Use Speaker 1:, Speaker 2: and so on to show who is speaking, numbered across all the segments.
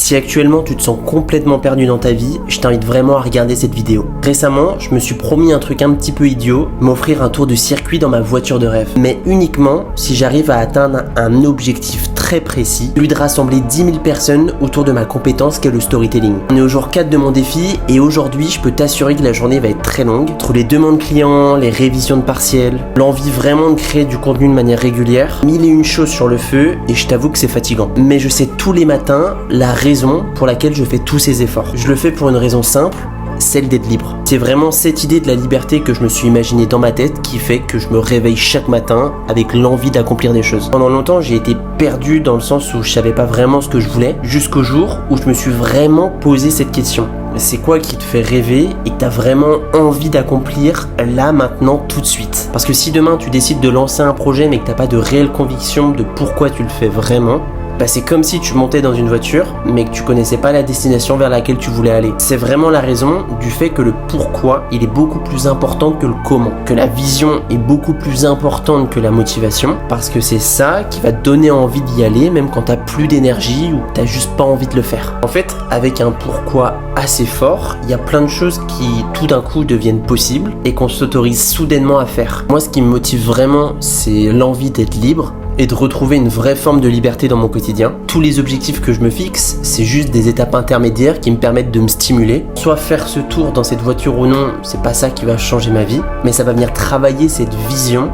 Speaker 1: Si actuellement tu te sens complètement perdu dans ta vie, je t'invite vraiment à regarder cette vidéo. Récemment, je me suis promis un truc un petit peu idiot, m'offrir un tour de circuit dans ma voiture de rêve. Mais uniquement si j'arrive à atteindre un objectif très précis, celui de rassembler 10 000 personnes autour de ma compétence qu'est le storytelling. On est au jour 4 de mon défi et aujourd'hui je peux t'assurer que la journée va être très longue. Entre les demandes clients, les révisions de partiels, l'envie vraiment de créer du contenu de manière régulière, 1001 choses sur le feu et je t'avoue que c'est fatigant. Mais je sais tous les matins la raison pour laquelle je fais tous ces efforts. Je le fais pour une raison simple, celle d'être libre. C'est vraiment cette idée de la liberté que je me suis imaginée dans ma tête qui fait que je me réveille chaque matin avec l'envie d'accomplir des choses. Pendant longtemps, j'ai été perdu dans le sens où je savais pas vraiment ce que je voulais, jusqu'au jour où je me suis vraiment posé cette question. C'est quoi qui te fait rêver et que t'as vraiment envie d'accomplir là, maintenant, tout de suite? Parce que si demain tu décides de lancer un projet mais que t'as pas de réelle conviction de pourquoi tu le fais vraiment, c'est comme si tu montais dans une voiture mais que tu connaissais pas la destination vers laquelle tu voulais aller. C'est vraiment la raison du fait que le pourquoi, il est beaucoup plus important que le comment. Que la vision est beaucoup plus importante que la motivation, parce que c'est ça qui va te donner envie d'y aller même quand t'as plus d'énergie ou que t'as juste pas envie de le faire. En fait, avec un pourquoi assez fort, il y a plein de choses qui tout d'un coup deviennent possibles et qu'on s'autorise soudainement à faire. Moi, ce qui me motive vraiment, c'est l'envie d'être libre et de retrouver une vraie forme de liberté dans mon quotidien. Tous les objectifs que je me fixe, c'est juste des étapes intermédiaires qui me permettent de me stimuler. Soit faire ce tour dans cette voiture ou non, c'est pas ça qui va changer ma vie, mais ça va venir travailler cette vision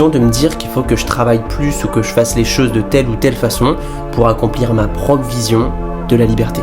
Speaker 1: de me dire qu'il faut que je travaille plus ou que je fasse les choses de telle ou telle façon pour accomplir ma propre vision de la liberté.